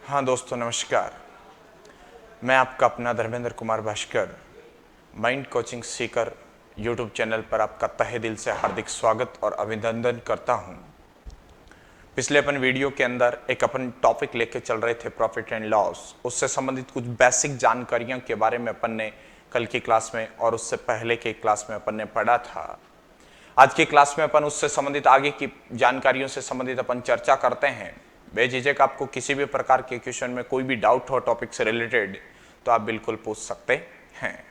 हाँ दोस्तों, नमस्कार। मैं आपका अपना Dharmendra Kumar Bhaskar mind coaching Sikar YouTube channel पर आपका तहे दिल से हार्दिक स्वागत और अभिनंदन करता हूँ। पिछले अपन वीडियो के अंदर एक अपन टॉपिक लेके चल रहे थे प्रॉफिट एंड लॉस। उससे संबंधित कुछ बेसिक जानकारियों के बारे में अपन ने कल की क्लास में और उससे पहले के क्लास में अपन ने पढ़ा था। आज की क्लास में अपन उससे संबंधित आगे की जानकारियों से संबंधित अपन चर्चा करते हैं। बेझिझक आपको किसी भी प्रकार के क्वेश्चन में कोई भी डाउट हो टॉपिक से रिलेटेड तो आप बिल्कुल पूछ सकते हैं।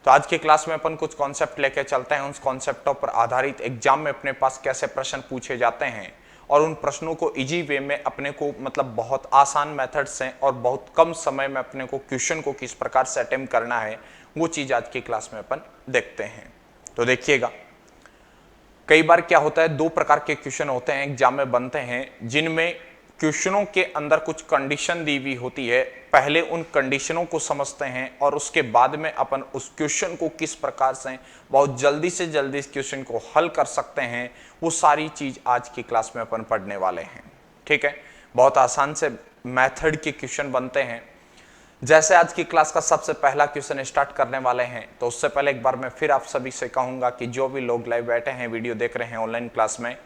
तो आज की क्लास में अपन कुछ कॉन्सेप्ट लेके चलते हैं। उन कॉन्सेप्टों पर आधारित एग्जाम में अपने पास कैसे प्रश्न पूछे जाते हैं और उन प्रश्नों को इजी वे में अपने को बहुत आसान मेथड से और बहुत कम समय में अपने को क्वेश्चन को किस प्रकार से अटेम्प्ट करना है, वो चीज आज की क्लास में अपन देखते हैं। तो देखिएगा, कई बार क्या होता है, दो प्रकार के क्वेश्चन होते हैं एग्जाम में बनते हैं, जिनमें क्वेश्चनों के अंदर कुछ कंडीशन दी हुई होती है। पहले उन कंडीशनों को समझते हैं और उसके बाद में अपन उस क्वेश्चन को किस प्रकार से बहुत जल्दी से जल्दी इस क्वेश्चन को हल कर सकते हैं, वो सारी चीज आज की क्लास में अपन पढ़ने वाले हैं। ठीक है, बहुत आसान से मेथड के क्वेश्चन बनते हैं। जैसे आज की क्लास का सबसे पहला क्वेश्चन स्टार्ट करने वाले हैं, तो उससे पहले एक बार मैं फिर आप सभी से कहूंगा कि जो भी लोग लाइव बैठे हैं, वीडियो देख रहे हैं ऑनलाइन क्लास में,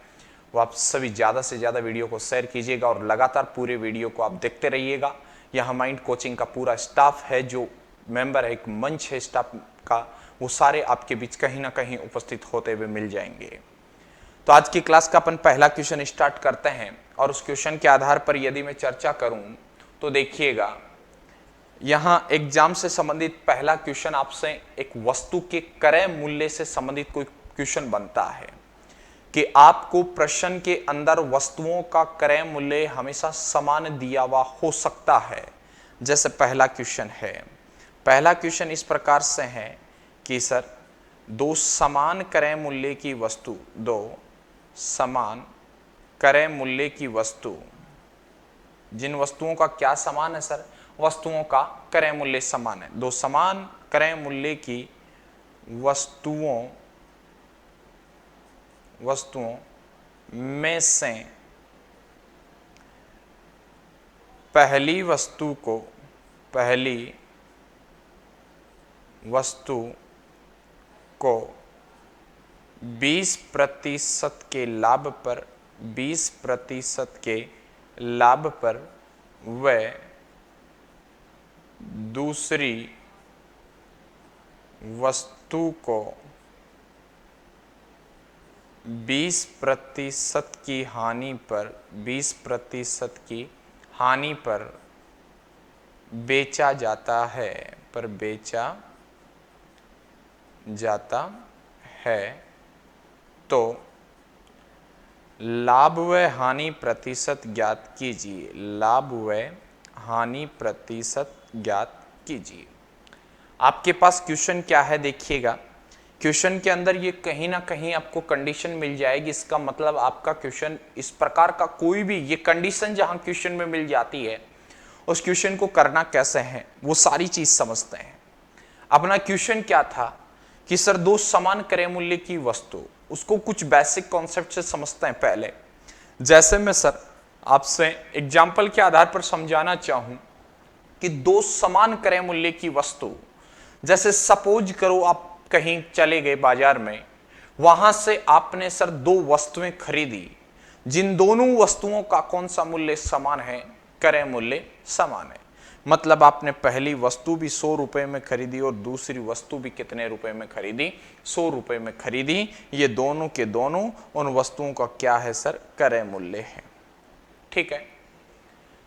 वो आप सभी ज़्यादा से ज़्यादा वीडियो को शेयर कीजिएगा और लगातार पूरे वीडियो को आप देखते रहिएगा। यहाँ माइंड कोचिंग का पूरा स्टाफ है, जो मेंबर है, एक मंच है स्टाफ का, वो सारे आपके बीच कहीं ना कहीं उपस्थित होते हुए मिल जाएंगे। तो आज की क्लास का अपन पहला क्वेश्चन स्टार्ट करते हैं और उस क्वेश्चन के आधार पर यदि मैं चर्चा करूं तो देखिएगा, यहां एग्जाम से संबंधित पहला क्वेश्चन आपसे एक वस्तु के क्रय मूल्य से संबंधित कोई क्वेश्चन बनता है कि आपको प्रश्न के अंदर वस्तुओं का क्रय मूल्य हमेशा समान दिया हुआ हो सकता है। जैसे पहला क्वेश्चन है, पहला क्वेश्चन इस प्रकार से है कि सर दो समान क्रय मूल्य की वस्तु, दो समान क्रय मूल्य की वस्तु, जिन वस्तुओं का क्या समान है सर, वस्तुओं का क्रय मूल्य समान है। दो समान क्रय मूल्य की वस्तुओं में से पहली वस्तु को 20% के लाभ पर व दूसरी वस्तु को 20% की हानि पर बेचा जाता है, तो लाभ व हानि प्रतिशत ज्ञात कीजिए। आपके पास क्वेश्चन क्या है, देखिएगा, क्वेश्चन के अंदर ये कहीं ना कहीं आपको कंडीशन मिल जाएगी। इसका मतलब आपका क्वेश्चन इस प्रकार का कोई भी ये कंडीशन जहां क्वेश्चन में मिल जाती है, उस क्वेश्चन को करना कैसे है वो सारी चीज समझते हैं। अपना क्वेश्चन क्या था कि सर दो समान क्रय मूल्य की वस्तु, उसको कुछ बेसिक कॉन्सेप्ट से समझते हैं पहले। जैसे मैं सर आपसे एग्जाम्पल के आधार पर समझाना चाहूं कि दो समान क्रय मूल्य की वस्तु, जैसे सपोज करो आप कहीं चले गए बाजार में, वहां से आपने सर दो वस्तुएं खरीदी, जिन दोनों वस्तुओं का कौन सा मूल्य समान है, क्रय मूल्य समान है। मतलब आपने पहली वस्तु भी 100 रुपए में खरीदी और दूसरी वस्तु भी कितने रुपए में खरीदी, 100 रुपए में खरीदी। ये दोनों के दोनों उन वस्तुओं का क्या है सर, क्रय मूल्य है। ठीक है,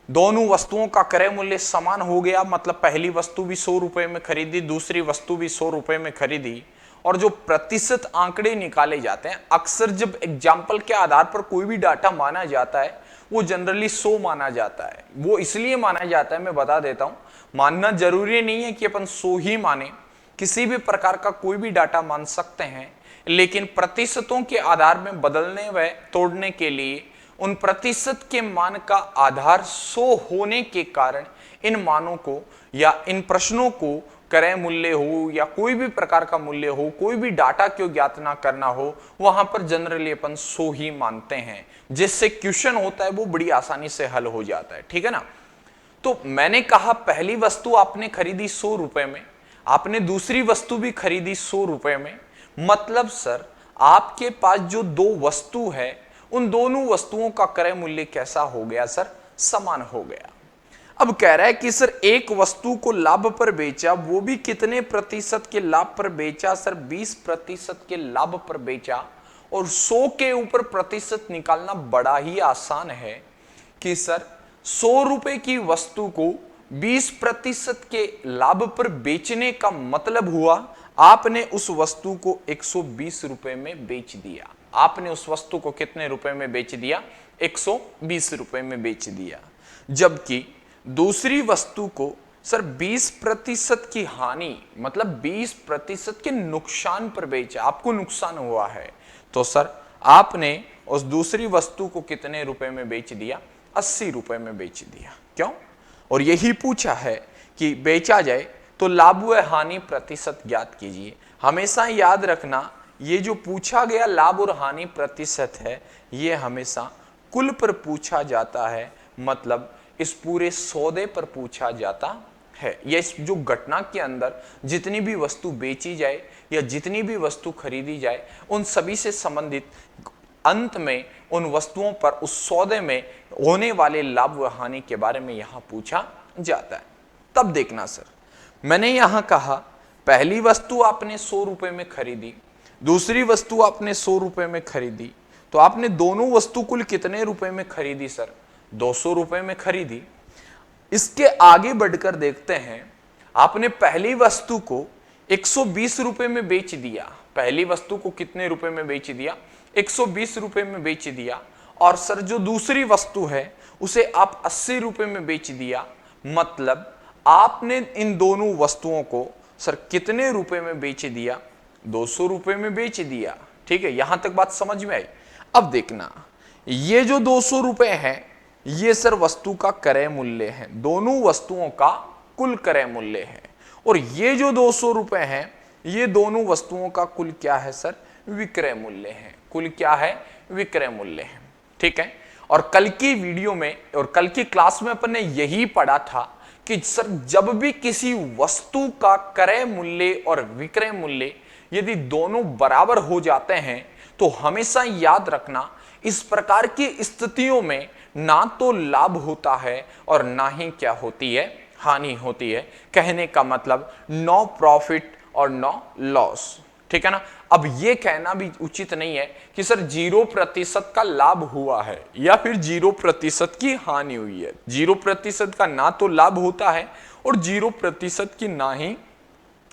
दोनों वस्तुओं का क्रय मूल्य समान हो गया, मतलब पहली वस्तु भी 100 रुपए में खरीदी, दूसरी वस्तु भी 100 रुपए में खरीदी। और जो प्रतिशत आंकड़े निकाले जाते हैं, अक्सर जब एग्जाम्पल के आधार पर कोई भी डाटा माना जाता है, वो जनरली 100 माना जाता है। वो इसलिए माना जाता है, मैं बता देता हूं, मानना जरूरी नहीं है कि अपन 100 ही माने, किसी भी प्रकार का कोई भी डाटा मान सकते हैं, लेकिन प्रतिशतों के आधार में बदलने व तोड़ने के लिए उन प्रतिशत के मान का आधार 100 होने के कारण इन मानों को या इन प्रश्नों को क्रय मूल्य हो या कोई भी प्रकार का मूल्य हो, कोई भी डाटा क्यों ज्ञात ना करना हो, वहां पर जनरली अपन 100 ही मानते हैं, जिससे क्वेश्चन होता है वो बड़ी आसानी से हल हो जाता है। ठीक है ना। तो मैंने कहा पहली वस्तु आपने खरीदी 100 रुपए में, आपने दूसरी वस्तु भी खरीदी 100 रुपए में, मतलब सर आपके पास जो दो वस्तु है उन दोनों वस्तुओं का क्रय मूल्य कैसा हो गया सर? समान हो गया। अब कह रहा है कि सर एक वस्तु को लाभ पर बेचा, वो भी कितने प्रतिशत के लाभ पर बेचा सर? 20% के लाभ पर बेचा। और 100 के ऊपर प्रतिशत निकालना बड़ा ही आसान है कि सर 100 रुपए की वस्तु को 20% के लाभ पर बेचने का मतलब हुआ आपने उस वस्तु को 120 रुपए में बेच दिया। आपने उस वस्तु को कितने रुपए में बेच दिया? 120 रुपए में बेच दिया। जबकि दूसरी वस्तु को सर 20% की हानि, मतलब 20% के नुकसान पर बेचा, आपको नुकसान हुआ है, तो सर आपने उस दूसरी वस्तु को कितने रुपए में बेच दिया? 80 रुपए में बेच दिया। क्यों? और यही पूछा है कि बेचा जाए तो लाभ व हानि प्रतिशत ज्ञात कीजिए। हमेशा याद रखना, ये जो पूछा गया लाभ और हानि प्रतिशत है, ये हमेशा कुल पर पूछा जाता है, मतलब इस पूरे सौदे पर पूछा जाता है। ये जो घटना के अंदर जितनी भी वस्तु बेची जाए या जितनी भी वस्तु खरीदी जाए, उन सभी से संबंधित अंत में उन वस्तुओं पर, उस सौदे में होने वाले लाभ व हानि के बारे में यहां पूछा जाता है। तब देखना सर, मैंने यहां कहा पहली वस्तु आपने 100 रुपए में खरीदी, दूसरी वस्तु आपने 100 रुपए में खरीदी, तो आपने दोनों वस्तु कुल कितने रुपए में खरीदी सर? 200 रुपए में खरीदी। इसके आगे बढ़कर देखते हैं, आपने पहली वस्तु को 120 रुपए में बेच दिया। पहली वस्तु को कितने रुपए में बेच दिया? 120 रुपए में बेच दिया। और सर जो दूसरी वस्तु है उसे आप 80 रुपए में बेच दिया। मतलब आपने इन दोनों वस्तुओं को सर कितने रुपए में बेच दिया? 200 रुपए में बेच दिया। ठीक है, यहां तक बात समझ में आई। अब देखना, ये जो 200 रुपए है ये सर वस्तु का क्रय मूल्य है, दोनों वस्तुओं का कुल क्रय मूल्य है। और ये जो 200 रुपए हैं ये दोनों वस्तुओं का कुल क्या है सर? विक्रय मूल्य है। कुल क्या है? विक्रय मूल्य है। ठीक है, और कल की वीडियो में और कल की क्लास में अपन ने यही पढ़ा था कि सर जब भी किसी वस्तु का क्रय मूल्य और विक्रय मूल्य यदि दोनों बराबर हो जाते हैं तो हमेशा याद रखना, इस प्रकार की स्थितियों में ना तो लाभ होता है और ना ही क्या होती है? हानि होती है। कहने का मतलब नो प्रॉफिट और नो लॉस। ठीक है ना। अब ये कहना भी उचित नहीं है कि सर 0% का लाभ हुआ है या फिर 0% की हानि हुई है। 0% का ना तो लाभ होता है और 0% की ना ही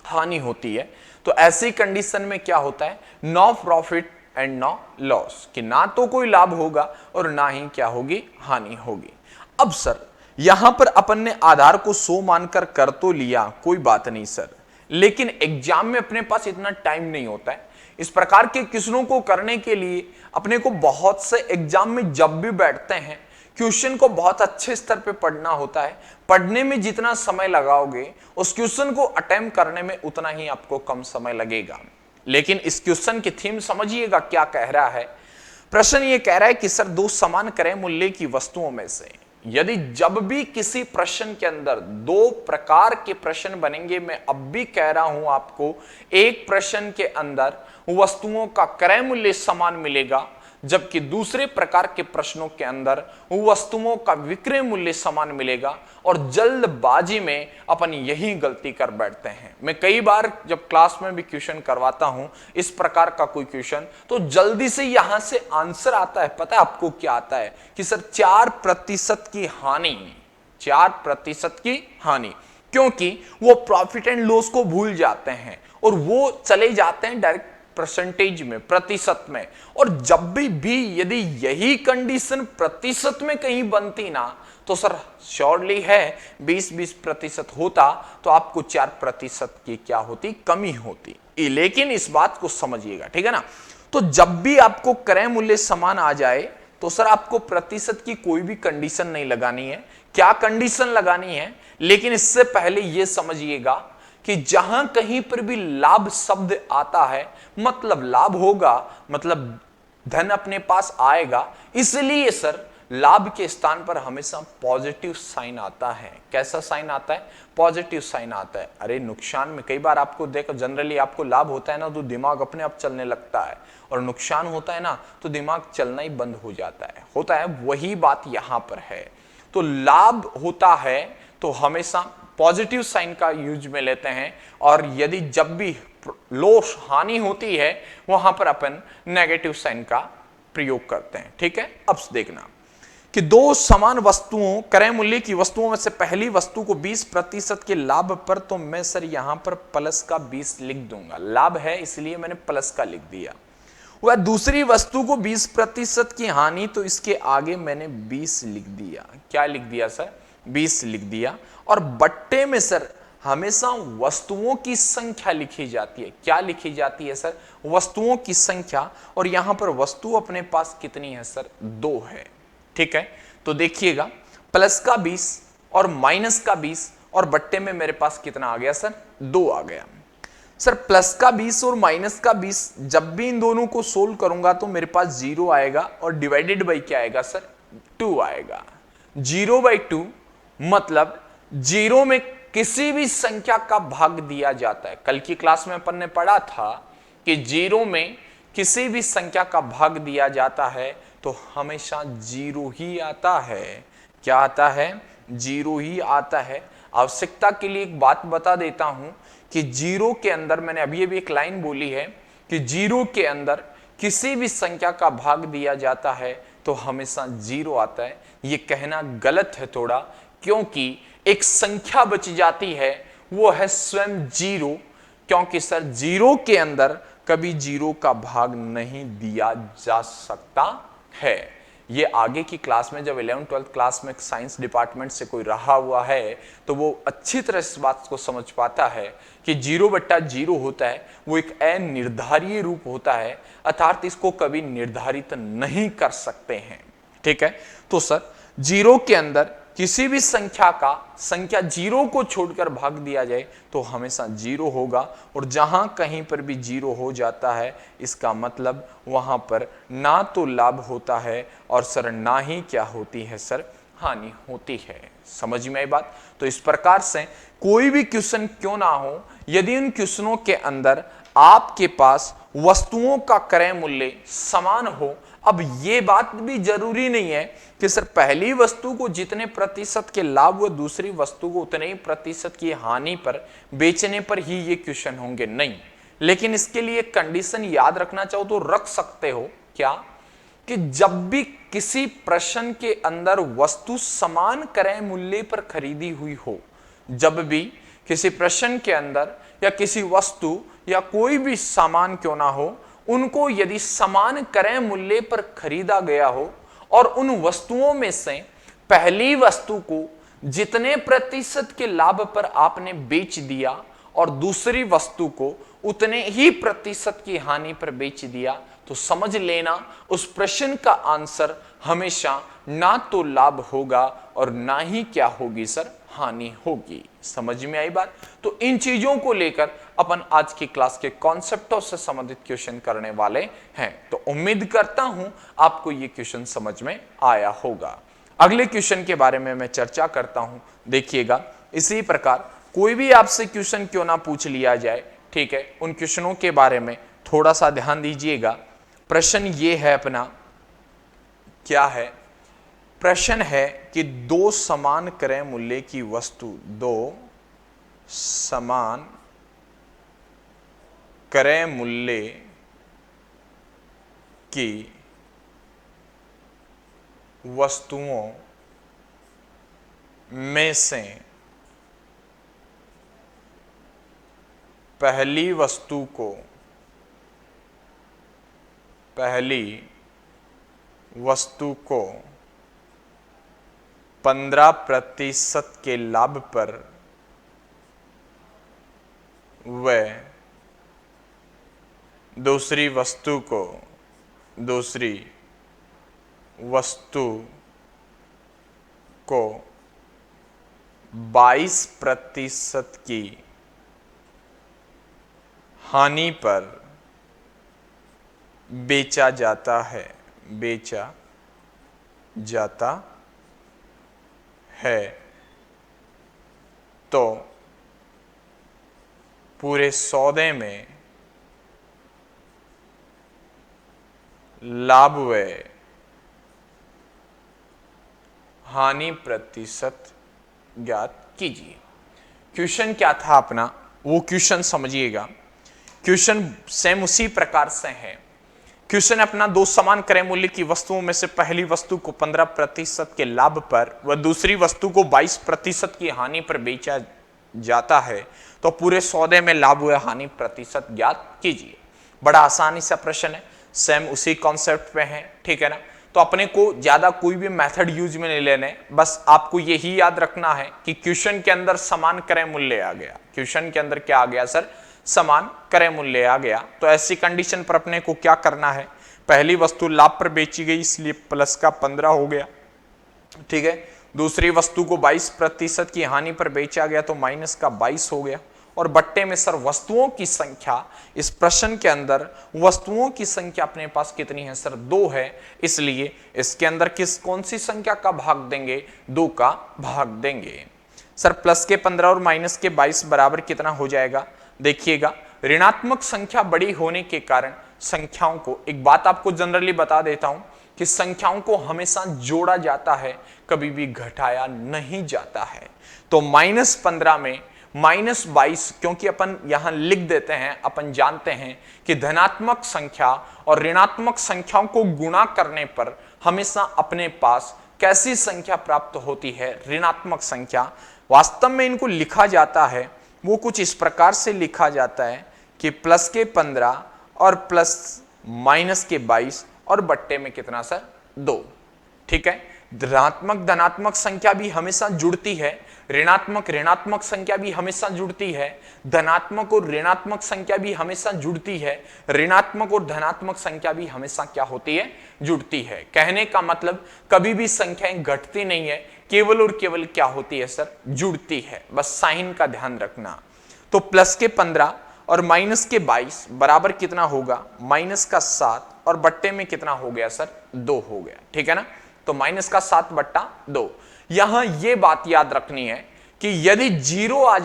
हानि होती है। तो ऐसी कंडीशन में क्या होता है? No profit and no loss, कि ना तो कोई लाभ होगा और ना ही क्या होगी? हानि होगी। अब सर यहां पर अपन ने आधार को 100 मानकर कर तो लिया, कोई बात नहीं सर, लेकिन एग्जाम में अपने पास इतना टाइम नहीं होता है। इस प्रकार के क्वेश्चनों को करने के लिए अपने को बहुत से एग्जाम में जब भी बैठते हैं क्वेश्चन को बहुत अच्छे स्तर पे पढ़ना होता है। पढ़ने में जितना समय लगाओगे उस क्वेश्चन को अटेम्प्ट करने में उतना ही आपको कम समय लगेगा। लेकिन इस क्वेश्चन की थीम समझिएगा क्या कह रहा है। प्रश्न ये कह रहा है कि सर दो समान क्रय मूल्य की वस्तुओं में से यदि जब भी किसी प्रश्न के अंदर दो प्रकार के प्रश्न बनेंगे, मैं अब भी कह रहा हूं आपको, एक प्रश्न के अंदर वस्तुओं का क्रय मूल्य समान मिलेगा जबकि दूसरे प्रकार के प्रश्नों के अंदर वस्तुओं का विक्रय मूल्य समान मिलेगा। और जल्दबाजी में अपन यही गलती कर बैठते हैं। मैं कई बार जब क्लास में भी क्वेश्चन करवाता हूं इस प्रकार का कोई क्वेश्चन, तो जल्दी से यहां से आंसर आता है। पता है आपको क्या आता है? कि सर 4% की हानि, 4% की हानि, क्योंकि वो प्रॉफिट एंड लॉस को भूल जाते हैं और वो चले जाते हैं डायरेक्ट परसेंटेज में, प्रतिशत में। और जब भी यदि यही कंडीशन प्रतिशत में कहीं बनती ना तो सर श्योरली है 20% होता तो आपको 4% की क्या होती? कमी होती। लेकिन इस बात को समझिएगा, ठीक है ना। तो जब भी आपको क्रय मूल्य समान आ जाए तो सर आपको प्रतिशत की कोई भी कंडीशन नहीं लगानी है। क्या कंडीशन लगानी है? लेकिन इससे पहले यह समझिएगा कि जहां कहीं पर भी लाभ शब्द आता है मतलब लाभ होगा, मतलब धन अपने पास आएगा। इसलिए सर लाभ के स्थान पर हमेशा पॉजिटिव साइन आता है। कैसा साइन आता है? पॉजिटिव साइन आता है। अरे नुकसान में कई बार आपको देखो, जनरली आपको लाभ होता है ना तो दिमाग अपने आप चलने लगता है, और नुकसान होता है ना तो दिमाग चलना ही बंद हो जाता है। होता है वही बात यहां पर है। तो लाभ होता है तो हमेशा पॉजिटिव साइन का यूज में लेते हैं, और यदि जब भी लॉस हानि होती है वहां पर अपन नेगेटिव साइन का प्रयोग करते हैं। ठीक है, अब देखना कि दो समान वस्तुओं, क्रय मूल्य की वस्तुओं में से पहली वस्तु को 20% के लाभ पर, तो मैं सर यहां पर प्लस का 20 लिख दूंगा। लाभ है इसलिए मैंने प्लस का लिख दिया। वह दूसरी वस्तु को 20% की हानि, तो इसके आगे मैंने 20 लिख दिया। क्या लिख दिया सर? 20 लिख दिया। और बट्टे में सर हमेशा वस्तुओं की संख्या लिखी जाती है। क्या लिखी जाती है सर? वस्तुओं की संख्या। और यहां पर वस्तु अपने पास कितनी है सर? 2 है। ठीक है, तो देखिएगा प्लस का 20 और माइनस का 20, और बट्टे में मेरे पास कितना आ गया सर? 2 आ गया। सर प्लस का 20 और माइनस का 20 जब भी इन दोनों को सोल्व करूंगा तो मेरे पास 0 आएगा, और डिवाइडेड बाई क्या आएगा सर? 2 आएगा। 0/2 मतलब 0 में किसी भी संख्या का भाग दिया जाता है। कल की क्लास में अपन ने पढ़ा था कि 0 में किसी भी संख्या का भाग दिया जाता है तो हमेशा 0 ही आता है। क्या आता है? 0 ही आता है। आवश्यकता के लिए एक बात बता देता हूं कि 0 के अंदर, मैंने अभी अभी एक लाइन बोली है कि 0 के अंदर किसी भी संख्या का भाग दिया जाता है तो हमेशा 0 आता है। यह कहना गलत है थोड़ा, क्योंकि एक संख्या बच जाती है, वो है स्वयं 0। क्योंकि सर 0 के अंदर कभी 0 का भाग नहीं दिया जा सकता है। ये आगे की क्लास में जब 11th 12th क्लास में साइंस डिपार्टमेंट से कोई रहा हुआ है तो वो अच्छी तरह इस बात को समझ पाता है कि 0/0 होता है, वो एक अनिर्धारीय रूप होता है, अर्थात इसको कभी निर्धारित नहीं कर सकते हैं। ठीक है, तो सर 0 के अंदर किसी भी संख्या 0 को छोड़कर भाग दिया जाए तो हमेशा 0 होगा, और जहां कहीं पर भी 0 हो जाता है इसका मतलब वहां पर ना तो लाभ होता है और सर ना ही क्या होती है सर? हानि होती है। समझ में आई बात? तो इस प्रकार से कोई भी क्वेश्चन क्यों ना हो, यदि उन क्वेश्चनों के अंदर आपके पास वस्तुओं का क्रय मूल्य समान हो, अब यह बात भी जरूरी नहीं है कि सर पहली वस्तु को जितने प्रतिशत के लाभ व दूसरी वस्तु को उतने ही प्रतिशत की हानि पर बेचने पर ही ये क्वेश्चन होंगे, नहीं। लेकिन इसके लिए कंडीशन याद रखना चाहो तो रख सकते हो। क्या? कि जब भी किसी प्रश्न के अंदर वस्तु समान क्रय मूल्य पर खरीदी हुई हो, जब भी किसी प्रश्न के अंदर या किसी वस्तु या कोई भी सामान क्यों ना हो, उनको यदि समान क्रय मूल्य पर खरीदा गया हो और उन वस्तुओं में से पहली वस्तु को जितने प्रतिशत के लाभ पर आपने बेच दिया और दूसरी वस्तु को उतने ही प्रतिशत की हानि पर बेच दिया, तो समझ लेना उस प्रश्न का आंसर हमेशा ना तो लाभ होगा और ना ही क्या होगी सर? हानि होगी। समझ में आई बात? तो इन चीजों को लेकर अपन आज की क्लास के कॉन्सेप्टों से संबंधित क्वेश्चन करने वाले हैं। तो उम्मीद करता हूं आपको ये क्वेश्चन समझ में आया होगा। अगले क्वेश्चन के बारे में मैं चर्चा करता हूं। देखिएगा, इसी प्रकार कोई भी आपसे क्वेश्चन क्यों ना पूछ लिया जाए, ठीक है, उन क्वेश्चनों के बारे में थोड़ा सा ध्यान दीजिएगा। प्रश्न ये है अपना, क्या है? प्रश्न है कि दो समान क्रय मूल्य की वस्तु, दो समान क्रय मूल्य की वस्तुओं में से पहली वस्तु को 15% के लाभ पर व दूसरी वस्तु को 22% की हानि पर बेचा जाता है तो पूरे सौदे में लाभ व हानि प्रतिशत ज्ञात कीजिए। क्वेश्चन क्या था अपना, वो क्वेश्चन समझिएगा। क्वेश्चन सेम उसी प्रकार से है। क्वेश्चन अपना दो समान क्रय मूल्य की वस्तुओं में से पहली वस्तु को 15% के लाभ पर व दूसरी वस्तु को 22% की हानि पर बेचा जाता है तो पूरे सौदे में लाभ व हानि प्रतिशत ज्ञात कीजिए। बड़ा आसानी सा प्रश्न है, सेम उसी कॉन्सेप्ट पे है, ठीक है ना। तो अपने को ज्यादा कोई भी मेथड यूज में नहीं लेने, बस आपको यही याद रखना है कि क्वेश्चन के अंदर समान क्रय मूल्य आ गया। क्वेश्चन के अंदर क्या आ गया सर, समान क्रय मूल्य आ गया। तो ऐसी कंडीशन पर अपने को क्या करना है, पहली वस्तु लाभ पर बेची गई इसलिए प्लस का 15 हो गया, ठीक है। दूसरी वस्तु को 22% की हानि पर बेचा गया तो माइनस का 22 हो गया। और बट्टे में सर वस्तुओं की संख्या, इस प्रश्न के अंदर वस्तुओं की संख्या अपने पास कितनी है सर, 2 है, इसलिए इसके अंदर कौन सी संख्या का भाग देंगे, 2 का भाग देंगे। सर प्लस के 15 और माइनस के 22 बराबर कितना हो जाएगा, देखिएगा ऋणात्मक संख्या बड़ी होने के कारण संख्याओं को, एक बात आपको जनरली बता देता हूं कि संख्याओं को हमेशा जोड़ा जाता है, कभी भी घटाया नहीं जाता है। तो -15 में -22, क्योंकि अपन यहां लिख देते हैं, अपन जानते हैं कि धनात्मक संख्या और ऋणात्मक संख्याओं को गुणा करने पर हमेशा अपने पास कैसी संख्या प्राप्त होती है, ऋणात्मक संख्या। वास्तव में इनको लिखा जाता है, वो कुछ इस प्रकार से लिखा जाता है कि प्लस के 15 और प्लस माइनस के 22 और बट्टे में कितना सर, 2, ठीक है। धनात्मक संख्या भी हमेशा जुड़ती है, ऋणात्मक संख्या भी हमेशा जुड़ती है, धनात्मक और ऋणात्मक संख्या भी हमेशा जुड़ती है, ऋणात्मक और धनात्मक संख्या भी हमेशा क्या होती है, जुड़ती है। कहने का मतलब कभी भी संख्याएं घटती नहीं है, केवल और केवल क्या होती है सर, जुड़ती है। बस साइन का ध्यान रखना। तो प्लस के 15 और माइनस के 22 बराबर कितना होगा, माइनस का 7 और बट्टे में कितना हो गया सर, 2 हो गया, ठीक है ना। तो माइनस का 7/2। यहां यह बात याद रखनी है कि यदि 0 आ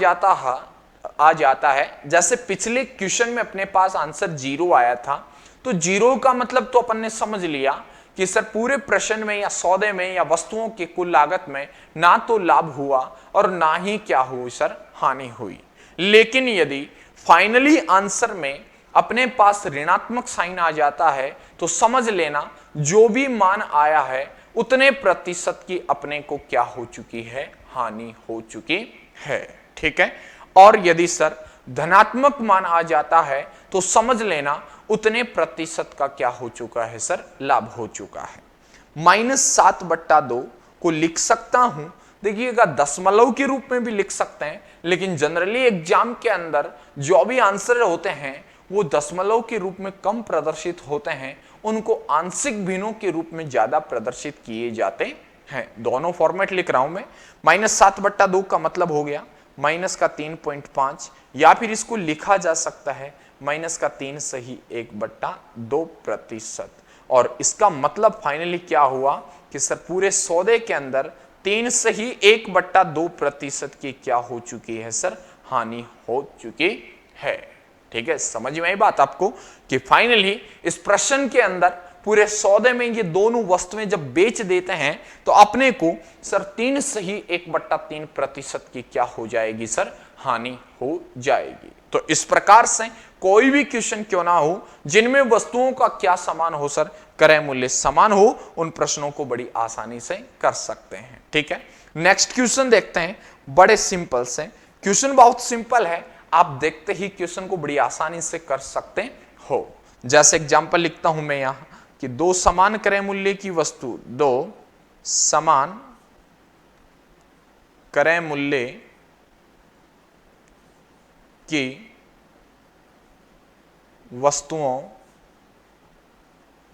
जाता है, जैसे पिछले क्वेश्चन में अपने पास आंसर 0 आया था, तो 0 का मतलब तो अपन ने समझ लिया कि सर पूरे प्रश्न में या सौदे में या वस्तुओं की कुल लागत में ना तो लाभ हुआ और ना ही क्या हुई सर, हानि हुई। लेकिन यदि फाइनली आंसर में अपने पास ऋणात्मक साइन आ जाता है तो समझ लेना जो भी मान आया है उतने प्रतिशत की अपने को क्या हो चुकी है, हानि हो चुकी है, ठीक है। और यदि सर धनात्मक मान आ जाता है तो समझ लेना उतने प्रतिशत का क्या हो चुका है सर, लाभ हो चुका है। -7/2 को लिख सकता हूं, देखिएगा दशमलव के रूप में भी लिख सकते हैं, लेकिन जनरली एग्जाम के अंदर जो भी आंसर होते हैं वो दशमलव के रूप में कम प्रदर्शित होते हैं, उनको आंशिक भिन्नों के रूप में ज्यादा प्रदर्शित किए जाते हैं। दोनों फॉर्मेट लिख रहा हूं मैं। -7/2 का मतलब हो गया माइनस का 3.5, या फिर इसको लिखा जा सकता है -3 सही 1/2%। और इसका मतलब फाइनली क्या हुआ कि सर पूरे सौदे के अंदर 3 सही 1/2% की क्या हो चुकी है सर, हानि हो चुकी है, ठीक है। समझ में आई बात आपको कि फाइनली इस प्रश्न के अंदर पूरे सौदे में ये दोनों वस्तुएं जब बेच देते हैं तो अपने को सर 3 सही 1/3% की क्या हो जाएगी सर, हानि हो जाएगी। तो इस प्रकार से कोई भी क्वेश्चन क्यों ना हो जिनमें वस्तुओं का क्या समान हो सर, क्रय मूल्य समान हो, उन प्रश्नों को बड़ी आसानी से कर सकते हैं, ठीक है। नेक्स्ट क्वेश्चन देखते हैं, बड़े सिंपल से क्वेश्चन, बहुत सिंपल है, आप देखते ही क्वेश्चन को बड़ी आसानी से कर सकते हो। जैसे एग्जांपल लिखता हूं मैं यहां कि 2 समान क्रय मूल्य की वस्तु, 2 समान क्रय मूल्य की वस्तुओं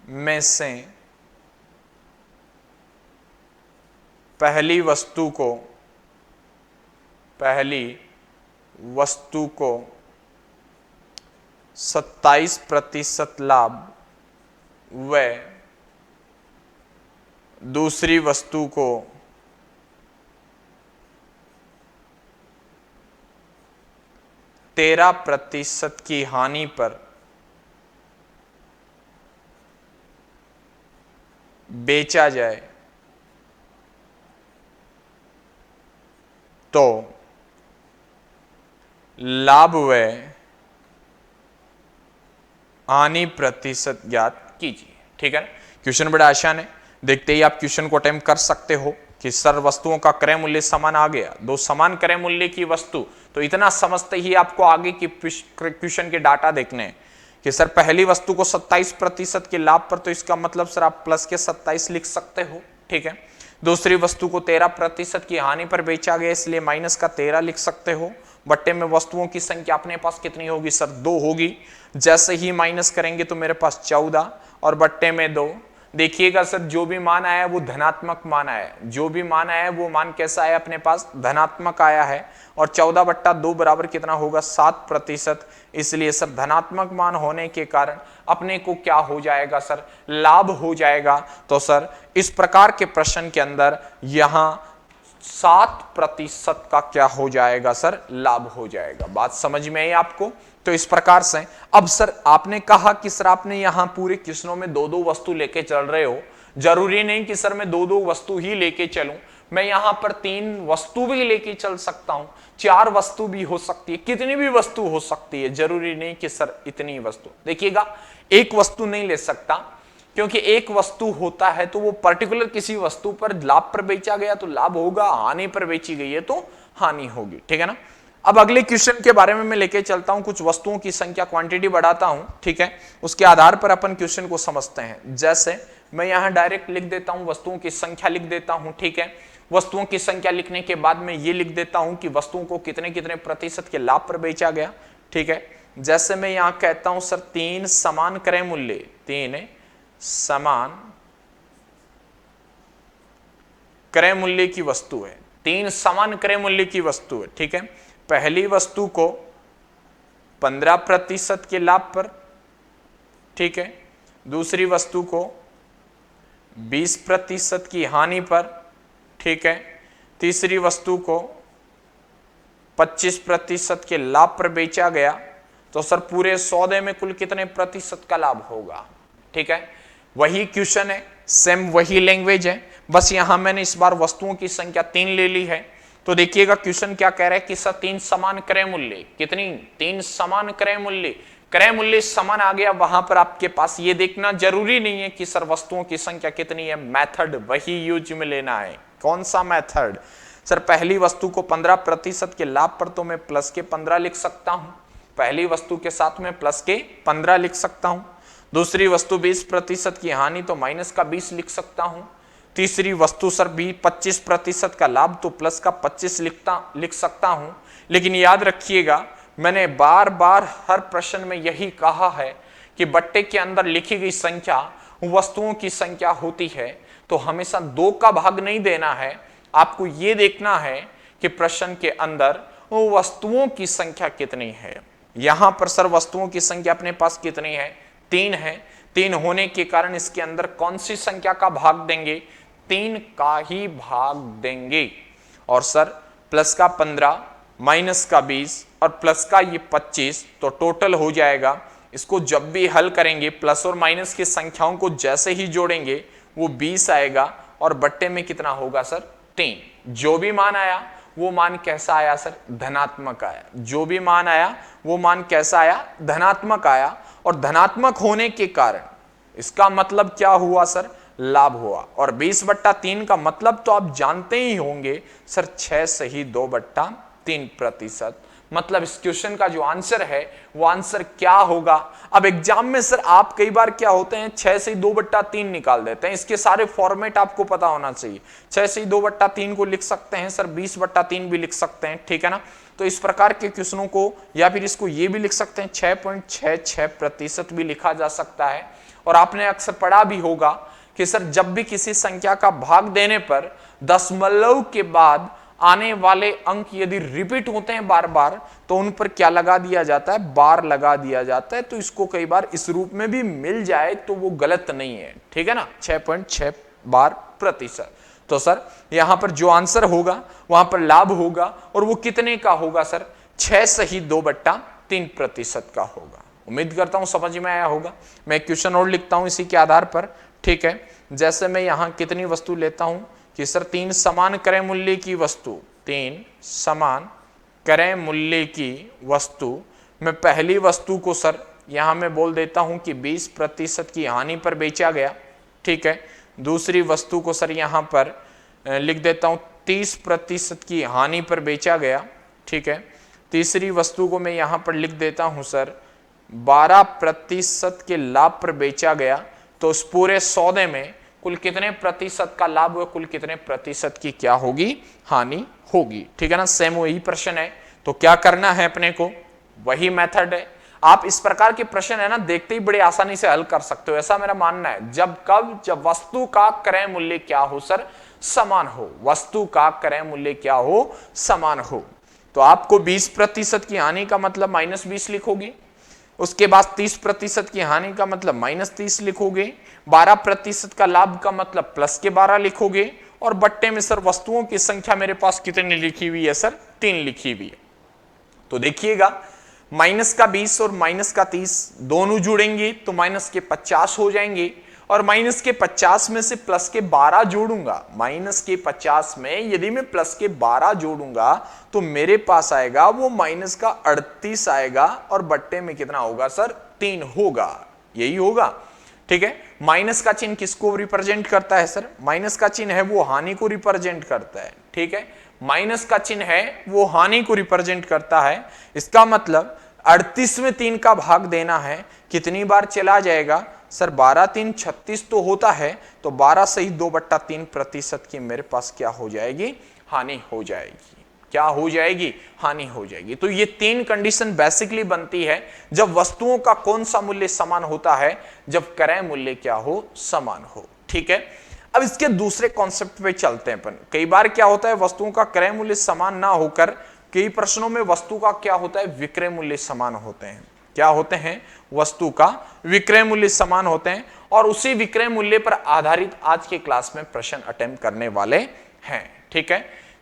में से पहली वस्तु को 27% लाभ व दूसरी वस्तु को तेरह प्रतिशत की हानि पर बेचा जाए तो लाभ व हानि प्रतिशत ज्ञात कीजिए। ठीक है ना, क्वेश्चन बड़ा आसान है। देखते ही आप क्वेश्चन को अटेम्प्ट कर सकते हो कि सर वस्तुओं का क्रय मूल्य समान आ गया, दो समान क्रय मूल्य की वस्तु, तो इतना समझते ही आपको आगे की क्वेश्चन के डाटा देखने हैं कि सर पहली वस्तु को 27% के लाभ पर, तो इसका मतलब सर आप प्लस के 27 लिख सकते हो। ठीक है, दूसरी वस्तु को 13% की हानि पर बेचा गया, इसलिए माइनस का 13 लिख सकते हो। बट्टे में वस्तुओं की संख्या अपने पास कितनी होगी सर, 2 होगी। जैसे ही माइनस करेंगे तो मेरे पास 14 और बट्टे में 2। देखिएगा सर जो भी मान आया है वो धनात्मक मान आया है, जो भी मान आया है वो मान कैसा आया अपने पास, धनात्मक आया है। और 14/2 बराबर कितना होगा, 7%। इसलिए सर धनात्मक मान होने के कारण अपने को क्या हो जाएगा सर, लाभ हो जाएगा। तो सर इस प्रकार के प्रश्न के अंदर यहां 7% का क्या हो जाएगा सर, लाभ हो जाएगा। बात समझ में आई आपको? तो इस प्रकार से अब सर आपने कहा कि सर आपने यहां पूरे क्वेश्चनों में 2-2 वस्तु लेके चल रहे हो। जरूरी नहीं कि सर मैं 2-2 वस्तु ही लेके चलूं, मैं यहां पर 3 वस्तु भी लेके चल सकता हूं, 4 वस्तु भी हो सकती है, कितनी भी वस्तु हो सकती है। जरूरी नहीं कि सर इतनी वस्तु। देखिएगा एक वस्तु नहीं ले सकता, क्योंकि एक वस्तु होता है तो वो पर्टिकुलर किसी वस्तु पर लाभ पर बेचा गया तो लाभ होगा, हानि पर बेची गई है तो हानि होगी। ठीक है ना। अब अगले क्वेश्चन के बारे में मैं लेके चलता हूं, कुछ वस्तुओं की संख्या क्वांटिटी बढ़ाता हूं। ठीक है, उसके आधार पर अपन क्वेश्चन को समझते हैं। जैसे मैं यहां डायरेक्ट लिख देता हूं, वस्तुओं की संख्या लिख देता हूं। ठीक है, वस्तुओं की संख्या लिखने के बाद मैं ये लिख देता हूं कि वस्तुओं को कितने कितने प्रतिशत के लाभ पर बेचा गया। ठीक है, जैसे मैं यहां कहता हूं सर 3 समान क्रय मूल्य, 3 समान क्रय मूल्य की वस्तु है, 3 समान क्रय मूल्य की वस्तु है। ठीक है, पहली वस्तु को 15% के लाभ पर, ठीक है, दूसरी वस्तु को 20% की हानि पर, ठीक है, तीसरी वस्तु को 25% के लाभ पर बेचा गया। तो सर पूरे सौदे में कुल कितने प्रतिशत का लाभ होगा। ठीक है, वही क्वेश्चन है, सेम वही लैंग्वेज है, बस यहां मैंने इस बार वस्तुओं की संख्या 3 ले ली है। तो देखिएगा क्वेश्चन क्या कह रहा है कि सर 3 समान क्रय मूल्य, कितनी, 3 समान क्रय मूल्य, क्रय मूल्य समान आ गया। वहां पर आपके पास ये देखना जरूरी नहीं है कि सर वस्तुओं की संख्या कितनी है, मेथड वही यूज में लेना है। कौन सा मेथड सर, पहली वस्तु को 15% के लाभ पर तो मैं प्लस के 15 लिख सकता हूं, पहली वस्तु के साथ में प्लस के 15 लिख सकता हूं। दूसरी वस्तु 20% की हानि तो माइनस का 20 लिख सकता हूं। तीसरी वस्तु सर 25% का लाभ तो प्लस का 25 लिख सकता हूं। लेकिन याद रखिएगा मैंने बार बार हर प्रश्न में यही कहा है कि बट्टे के अंदर लिखी गई संख्या वस्तुओं की संख्या होती है, तो हमेशा 2 का भाग नहीं देना है। आपको यह देखना है कि प्रश्न के अंदर वस्तुओं की संख्या कितनी है। यहां पर सर वस्तुओं की संख्या अपने पास कितनी है, 3 है। 3 होने के कारण इसके अंदर कौन सी संख्या का भाग देंगे, 3 का ही भाग देंगे। और सर प्लस का 15 माइनस का 20 और प्लस का ये 25, तो टोटल हो जाएगा। इसको जब भी हल करेंगे प्लस और माइनस की संख्याओं को जैसे ही जोड़ेंगे वो 20 आएगा और बट्टे में कितना होगा सर, 3। जो भी मान आया वो मान कैसा आया सर, धनात्मक आया। जो भी मान आया वो मान कैसा आया, धनात्मक आया। और धनात्मक होने के कारण इसका मतलब क्या हुआ सर, लाभ हुआ। और 20/3 का मतलब तो आप जानते ही होंगे सर, 6 से ही 2/3%। मतलब इस क्वेश्चन का जो आंसर है वो आंसर क्या होगा। अब एग्जाम में सर आप कई बार क्या होते हैं, 6 से ही 2/3 निकाल देते हैं। इसके सारे फॉर्मेट आपको पता होना चाहिए। 6 से ही 2/3 को लिख सकते हैं सर, 20/3 भी लिख सकते हैं। ठीक है ना। तो इस प्रकार के क्वेश्चनों को, या फिर इसको ये भी लिख सकते हैं 6.66% भी लिखा जा सकता है। और आपने अक्सर पढ़ा भी होगा कि सर जब भी किसी संख्या का भाग देने पर दशमलव के बाद आने वाले अंक यदि रिपीट होते हैं बार बार, तो उन पर क्या लगा दिया जाता है, बार लगा दिया जाता है। तो इसको कई बार इस रूप में भी मिल जाए तो वो गलत नहीं है। ठीक है ना, 6.6 बार प्रतिशत। तो सर यहां पर जो आंसर होगा वहां पर लाभ होगा और वो कितने का होगा सर, 6 सही 2/3% का होगा। उम्मीद करता हूं समझ में आया होगा। मैं क्वेश्चन और लिखता हूं इसी के आधार पर, ठीक है। जैसे मैं यहां कितनी वस्तु लेता हूं कि सर 3 समान क्रय मूल्य की वस्तु, 3 समान क्रय मूल्य की वस्तु, मैं पहली वस्तु को सर यहां मैं बोल देता हूं कि 20% की हानि पर बेचा गया, ठीक है। दूसरी वस्तु को सर यहां पर लिख देता हूं 30% की हानि पर बेचा गया, ठीक है। तीसरी वस्तु को मैं यहां पर लिख देता हूं सर 12% के लाभ पर बेचा गया। तो उस पूरे सौदे में कुल कितने प्रतिशत का लाभ हुआ, कुल कितने प्रतिशत की क्या होगी, हानि होगी, ठीक है ना। सेम वही प्रश्न है, तो क्या करना है अपने को, वही मेथड है। आप इस प्रकार के प्रश्न है ना देखते ही बड़े आसानी से हल कर सकते हो, ऐसा मेरा मानना है। जब वस्तु का क्रय मूल्य क्या हो सर, समान हो, वस्तु का क्रय मूल्य क्या हो, समान हो। तो आपको 20% की हानि का मतलब -20 लिखोगे, उसके बाद 30% की हानि का मतलब -30 लिखोगे, 12% का लाभ का मतलब +12 लिखोगे, और बट्टे में सर वस्तुओं की संख्या मेरे पास कितनी लिखी हुई है सर, 3 लिखी हुई है। तो देखिएगा -20 और -30 दोनों जुड़ेंगे तो -50 हो जाएंगे, और -50 में से +12 जोड़ूंगा, -50 में यदि मैं +12 जोड़ूंगा तो मेरे पास आएगा वो -38 आएगा, और बट्टे में कितना होगा सर, 3 होगा, यही होगा, ठीक है। माइनस का चिन्ह किसको रिप्रेजेंट करता है सर, माइनस का चिन्ह है वो हानि को रिप्रेजेंट करता है, ठीक है। माइनस का चिन्ह है वो हानि को रिप्रेजेंट करता है। इसका मतलब 38 में 3 का भाग देना है, कितनी बार चला जाएगा सर, 12 3 36 तो होता है, तो 12 सही 2/3% की मेरे पास क्या हो जाएगी, हानि हो जाएगी। क्या हो जाएगी, हानि हो जाएगी। तो ये 3 कंडीशन बेसिकली बनती है जब वस्तुओं का कौन सा मूल्य समान होता है, जब क्रय मूल्य क्या हो, समान हो, ठीक है। अब इसके दूसरे कॉन्सेप्ट पे चलते हैं अपन। कई बार क्या होता है, वस्तुओं का क्रय मूल्य समान ना होकर कई प्रश्नों में वस्तु का क्या होता है, विक्रय मूल्य समान होते हैं। क्या होते हैं, वस्तु का विक्रय मूल्य समान होते हैं, और उसी विक्रय मूल्य पर आधारित आज के क्लास में प्रश्न अटेम्प्ट करने वाले हैं, ठीक है।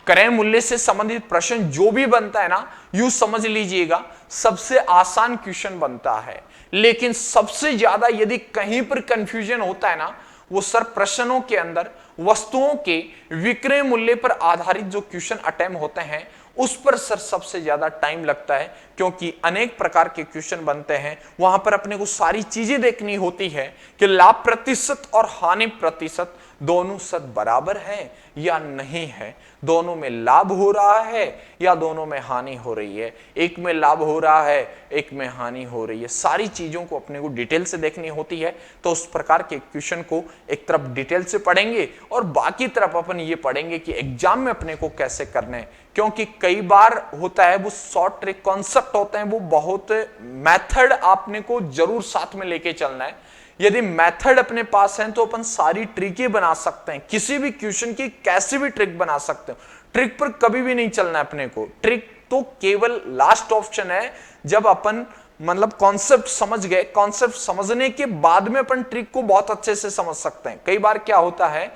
क्रय मूल्य से संबंधित प्रश्न जो भी बनता है ना, यूं समझ लीजिएगा सबसे आसान क्वेश्चन बनता है, लेकिन सबसे ज्यादा यदि कहीं पर कंफ्यूजन होता है ना, वो सर प्रश्नों के अंदर वस्तुओं के विक्रय मूल्य पर आधारित जो क्वेश्चन अटेम्प्ट होते हैं उस पर सर सबसे ज्यादा टाइम लगता है, क्योंकि अनेक प्रकार के क्वेश्चन बनते हैं, वहां पर अपने को सारी चीजें देखनी होती है कि लाभ प्रतिशत और हानि प्रतिशत दोनों सर बराबर है या नहीं है, दोनों में लाभ हो रहा है या दोनों में हानि हो रही है, एक में लाभ हो रहा है एक में हानि हो रही है, सारी चीजों को अपने को डिटेल से देखनी होती है। तो उस प्रकार के क्वेश्चन को एक तरफ डिटेल से पढ़ेंगे और बाकी तरफ अपन ये पढ़ेंगे कि एग्जाम में अपने को कैसे करना है, क्योंकि कई बार होता है वो शॉर्ट ट्रिक कॉन्सेप्ट होते हैं, वो बहुत मेथड आपने को जरूर साथ में लेके चलना है। यदि मेथड अपने पास है तो अपन सारी ट्रिकें बना सकते हैं, किसी भी क्वेश्चन की कैसी भी ट्रिक बना सकते हो, ट्रिक पर कभी भी नहीं चलना है अपने को। ट्रिक तो केवल लास्ट ऑप्शन है, जब अपन मतलब कॉन्सेप्ट समझ गए, कॉन्सेप्ट समझने के बाद में अपन ट्रिक को बहुत अच्छे से समझ सकते हैं। कई बार क्या होता है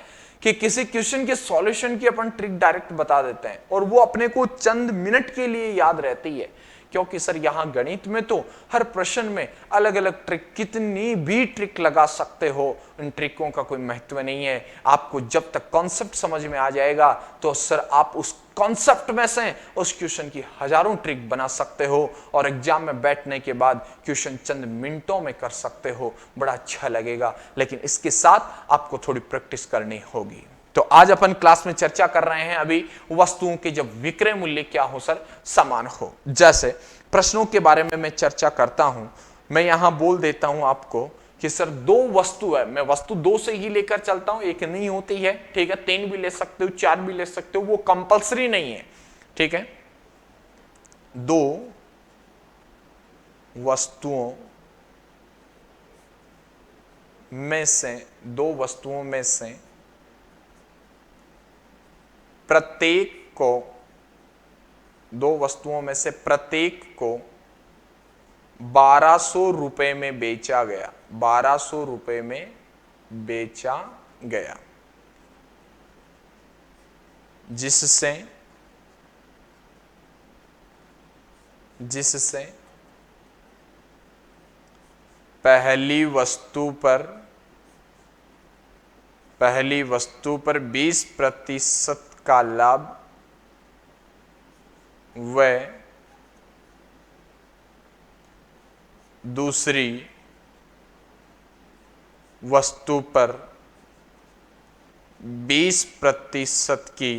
कि किसी क्वेश्चन के सॉल्यूशन की अपन ट्रिक डायरेक्ट बता देते हैं और वो अपने को चंद मिनट के लिए याद रहती है, क्योंकि सर यहां गणित में तो हर प्रश्न में अलग अलग ट्रिक, कितनी भी ट्रिक लगा सकते हो, इन ट्रिकों का कोई महत्व नहीं है। आपको जब तक कॉन्सेप्ट समझ में आ जाएगा तो सर आप उस कॉन्सेप्ट में से उस क्वेश्चन की हजारों ट्रिक बना सकते हो और एग्जाम में बैठने के बाद क्वेश्चन चंद मिनटों में कर सकते हो, बड़ा अच्छा लगेगा। लेकिन इसके साथ आपको थोड़ी प्रैक्टिस करनी होगी। तो आज अपन क्लास में चर्चा कर रहे हैं अभी वस्तुओं के जब विक्रय मूल्य क्या हो सर, समान हो। जैसे प्रश्नों के बारे में मैं चर्चा करता हूं, मैं यहां बोल देता हूं आपको कि सर 2 वस्तु है, मैं वस्तु 2 से ही लेकर चलता हूं, एक नहीं होती है, ठीक है। 3 भी ले सकते हो, 4 भी ले सकते हो, वो कंपलसरी नहीं है, ठीक है। 2 वस्तुओं में से, 2 वस्तुओं में से प्रत्येक को, 2 वस्तुओं में से प्रत्येक को 1200 रुपए में बेचा गया, 1200 रुपए में बेचा गया। जिससे पहली वस्तु पर 20% का लाभ व दूसरी वस्तु पर 20% की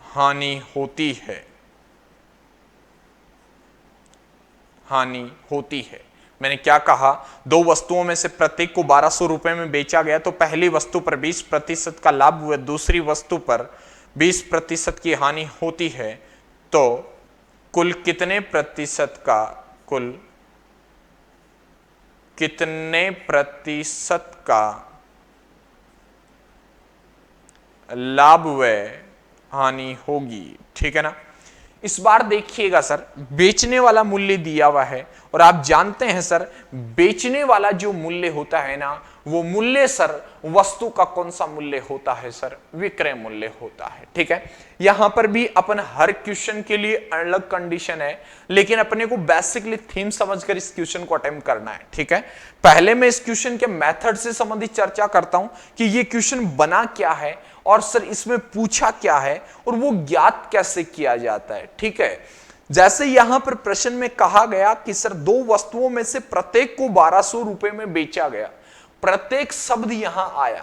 हानि होती है। मैंने क्या कहा, दो वस्तुओं में से प्रत्येक को 1200 रुपए में बेचा गया, तो पहली वस्तु पर 20% का लाभ व दूसरी वस्तु पर 20% की हानि होती है, तो कुल कितने प्रतिशत का लाभ व हानि होगी। ठीक है ना। इस बार देखिएगा सर, बेचने वाला मूल्य दिया हुआ है और आप जानते हैं सर, बेचने वाला जो मूल्य होता है ना, वो मूल्य सर वस्तु का कौन सा मूल्य होता है सर, विक्रय मूल्य होता है। ठीक है। यहां पर भी अपन हर क्वेश्चन के लिए अलग कंडीशन है, लेकिन अपने को बेसिकली थीम समझकर इस क्वेश्चन को अटेम्प्ट करना है। ठीक है। पहले मैं इस क्वेश्चन के मेथड से संबंधित चर्चा करता हूं कि ये क्वेश्चन बना क्या है और सर इसमें पूछा क्या है और वो ज्ञात कैसे किया जाता है। ठीक है। जैसे यहां पर प्रश्न में कहा गया कि सर दो वस्तुओं में से प्रत्येक को 1200 रुपए में बेचा गया, प्रत्येक शब्द यहां आया।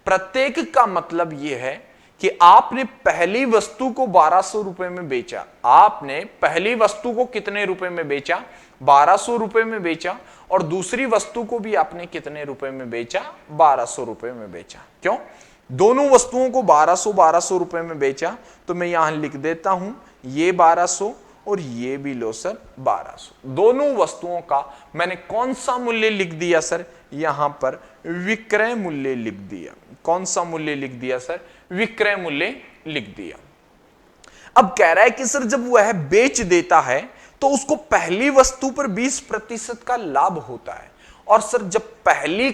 प्रत्येक का मतलब यह है कि आपने पहली वस्तु को 1200 रुपए में बेचा। आपने पहली वस्तु को कितने रुपए में बेचा, 1200 रुपए में बेचा, और दूसरी वस्तु को भी आपने कितने रुपए में बेचा, 1200 रुपए में बेचा। क्यों? दोनों वस्तुओं को 1200 रुपए में बेचा, तो मैं यहां लिख देता हूं ये 1200 और ये भी लो सर 1200। दोनों वस्तुओं का मैंने कौन सा मूल्य लिख दिया सर, यहां पर विक्रय मूल्य लिख दिया। कौन सा मूल्य लिख दिया सर, विक्रय मूल्य लिख दिया। अब कह रहा है कि सर जब वह बेच देता है तो उसको पहली वस्तु पर 20% का लाभ होता है। और सर जब पहली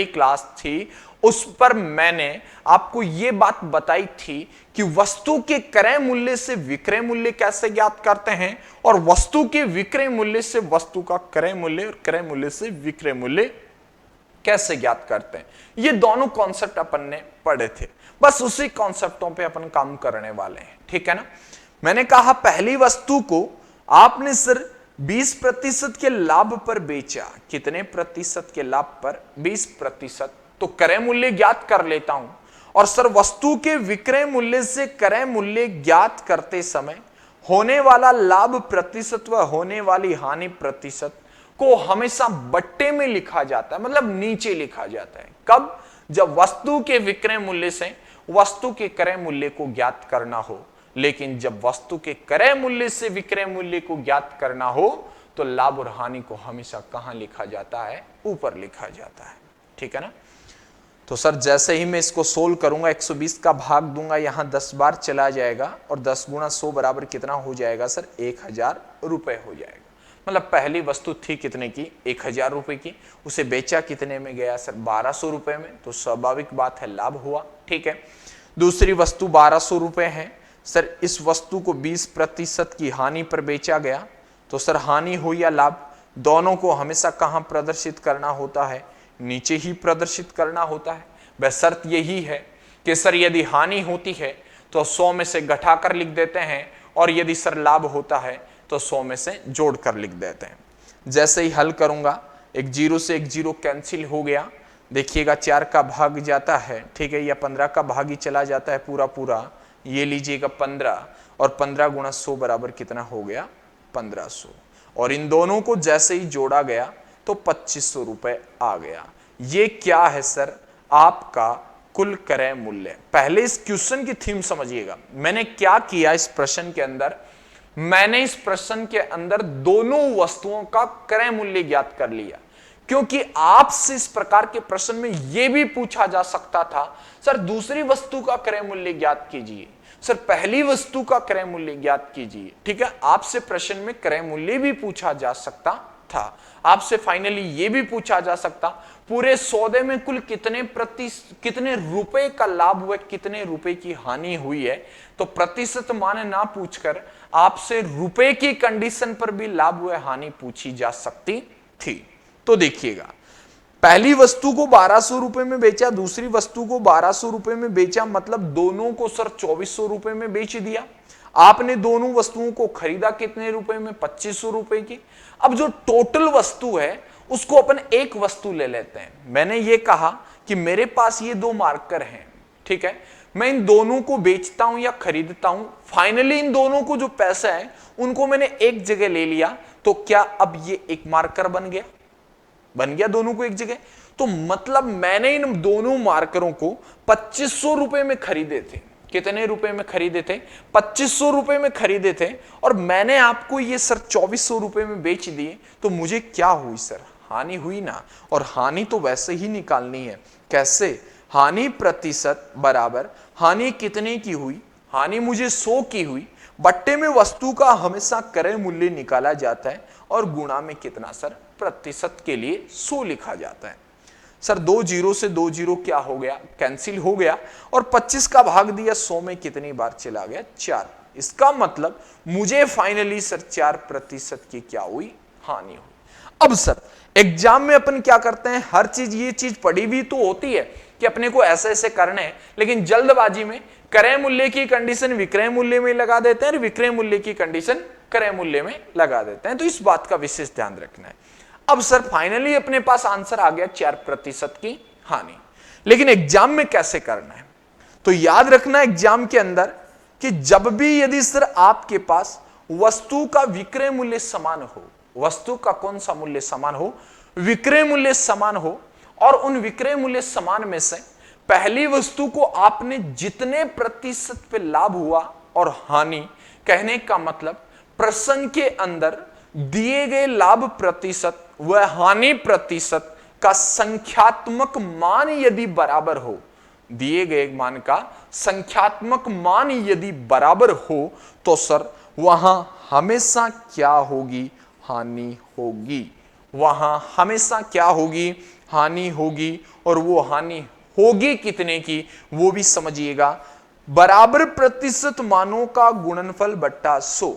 क्लास थी उस पर मैंने आपको यह बात बताई थी कि वस्तु के क्रय मूल्य से विक्रय मूल्य कैसे ज्ञात करते हैं, और वस्तु के विक्रय मूल्य से वस्तु का क्रय मूल्य और क्रय मूल्य से विक्रय मूल्य कैसे ज्ञात करते हैं। ये दोनों कॉन्सेप्ट अपन ने पढ़े थे, बस उसी कॉन्सेप्टों पे अपन काम करने वाले हैं। ठीक है ना। मैंने कहा पहली वस्तु को आपने सर 20% के लाभ पर बेचा। कितने प्रतिशत के लाभ पर, 20%। तो क्रय मूल्य ज्ञात कर लेता हूं, और सर वस्तु के विक्रय मूल्य से क्रय मूल्य ज्ञात करते समय होने वाला लाभ प्रतिशत व होने वाली हानि प्रतिशत को हमेशा बट्टे में लिखा जाता है, मतलब नीचे लिखा जाता है। कब? जब वस्तु के विक्रय मूल्य से वस्तु के क्रय मूल्य को ज्ञात करना हो। लेकिन जब वस्तु के क्रय मूल्य से विक्रय मूल्य को ज्ञात करना हो तो लाभ और हानि को हमेशा कहां लिखा जाता है, ऊपर लिखा जाता है। ठीक है ना। तो सर जैसे ही मैं इसको सोल्व करूंगा, 120 का भाग दूंगा, यहां 10 बार चला जाएगा, और 10 गुणा 100 बराबर कितना हो जाएगा सर, 1000 रुपए हो जाएगा। मतलब पहली वस्तु थी कितने की, 1000 रुपए की, उसे बेचा कितने में गया सर, 1200 रुपए में, तो स्वाभाविक बात है लाभ हुआ। ठीक है। दूसरी वस्तु 1200 रुपए है सर, इस वस्तु को 20% की हानि पर बेचा गया, तो सर हानि हो या लाभ, दोनों को हमेशा कहां प्रदर्शित करना होता है, नीचे ही प्रदर्शित करना होता है। वह शर्त यही है कि सर यदि हानि होती है तो 100 में से घटाकर लिख देते हैं, और यदि सर लाभ होता है तो 100 में से जोड़कर लिख देते हैं। जैसे ही हल करूंगा, एक 0 से एक 0 कैंसिल हो गया। देखिएगा 4 का भाग जाता है, ठीक है, या 15 का भाग ही चला जाता है पूरा पूरा। ये लीजिएगा 15, और 15 गुणा 100 बराबर कितना हो गया, 1500। और इन दोनों को जैसे ही जोड़ा गया तो 2500 रुपए आ गया। ये क्या है सर, आपका कुल क्रय मूल्य। पहले इस क्वेश्चन की थीम समझिएगा। मैंने क्या किया इस प्रश्न के अंदर, मैंने इस प्रश्न के अंदर दोनों वस्तुओं का क्रय मूल्य ज्ञात कर लिया, क्योंकि आपसे इस प्रकार के प्रश्न में यह भी पूछा जा सकता था सर दूसरी वस्तु का क्रय मूल्य ज्ञात कीजिए, सर पहली वस्तु का क्रय मूल्य ज्ञात कीजिए। ठीक है। आपसे प्रश्न में क्रय मूल्य भी पूछा जा सकता था। आपसे फाइनली ये भी पूछा जा सकता पूरे सौदे में कुल कितने रुपए का लाभ हुआ, कितने रुपए की हानि हुई है। तो प्रतिशत मान ना पूछकर आपसे रुपए की कंडीशन पर भी लाभ हुआ हानि पूछी जा सकती थी। तो देखिएगा, पहली वस्तु को 1200 रुपए में बेचा, दूसरी वस्तु को 1200 रुपए में बेचा, मतलब दोनों को सर 2400 रुपए में बेच दिया। आपने दोनों वस्तुओं को खरीदा कितने रुपए में, 2500 रुपए की। अब जो टोटल वस्तु है उसको अपन एक वस्तु ले लेते हैं। मैंने ये कहा कि मेरे पास ये दो मार्कर हैं, ठीक है, मैं इन दोनों को बेचता हूं या खरीदता हूं, फाइनली इन दोनों को जो पैसा है उनको मैंने एक जगह ले लिया, तो क्या अब ये एक मार्कर बन गया? बन गया दोनों को एक जगह। तो मतलब मैंने इन दोनों मार्करों को 2500 रुपए में खरीदे थे। कितने रुपए में खरीदे थे? 2500 रुपए में खरीदे थे, और मैंने आपको ये सर 2400 रुपए में बेच दिए। तो मुझे क्या हुई सर? हानि हुई ना। और हानि तो वैसे ही निकालनी है। कैसे? हानि प्रतिशत बराबर हानि कितने की हुई, हानि मुझे 100 की हुई, बट्टे में वस्तु का हमेशा क्रय मूल्य निकाला जाता है और गुणा में कितना सर? प्रतिशत के लिए 100 लिखा जाता है। सर 2 जीरो से 2 जीरो क्या हो गया? कैंसिल हो गया। और 25 का भाग दिया 100 में कितनी बार चला गया? 4। इसका मतलब मुझे फाइनली सर 4% की क्या हुई? हानि हुई। अब सर एग्जाम में अपन क्या करते हैं, हर चीज ये चीज पढ़ी भी तो होती है कि अपने को ऐसे ऐसे करने हैं, लेकिन जल्दबाजी में क्रय मूल्य की कंडीशन विक्रय मूल्य में लगा देते हैं और विक्रय मूल्य की कंडीशन क्रय मूल्य में लगा देते हैं। तो इस बात का विशेष ध्यान रखना है। अब सर फाइनली अपने पास आंसर आ गया 4% की हानि, लेकिन एग्जाम में कैसे करना है? तो याद रखना एग्जाम के अंदर कि जब भी यदि सर आपके पास वस्तु का विक्रय मूल्य समान हो, वस्तु का कौन सा मूल्य समान हो? विक्रय मूल्य समान हो, और उन विक्रय मूल्य समान में से पहली वस्तु को आपने जितने प्रतिशत पे लाभ हुआ और हानि, कहने का मतलब प्रश्न के अंदर दिए गए लाभ प्रतिशत व हानि प्रतिशत का संख्यात्मक मान यदि बराबर हो, दिए गए मान का संख्यात्मक मान यदि बराबर हो, तो सर वहां हमेशा क्या होगी? हानि होगी। वहां हमेशा क्या होगी? हानि होगी। और वो हानि होगी कितने की, वो भी समझिएगा। बराबर प्रतिशत मानों का गुणनफल बट्टा 100।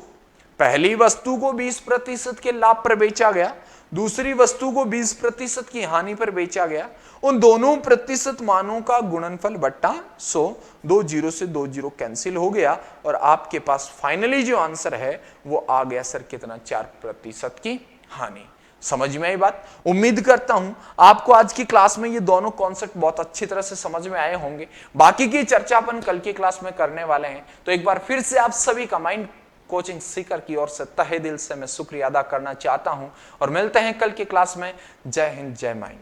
पहली वस्तु को 20% के लाभ पर बेचा गया, दूसरी वस्तु को 20% की हानि पर बेचा गया। उन दोनों प्रतिशत मानों का गुणनफल बट्टा 100। 2 जीरो से 2 जीरो कैंसिल हो गया, और आपके पास फाइनली जो आंसर है वो आ गया सर कितना? 4% की हानि। समझ में आई बात? उम्मीद करता हूं आपको आज की क्लास में ये दोनों कॉन्सेप्ट बहुत अच्छी तरह से समझ में आए होंगे। बाकी की चर्चा अपन कल की क्लास में करने वाले हैं। तो एक बार फिर से आप सभी का माइंड कोचिंग सीकर की ओर से तहे दिल से मैं शुक्रिया अदा करना चाहता हूं, और मिलते हैं कल की क्लास में। जय हिंद, जय माइंड।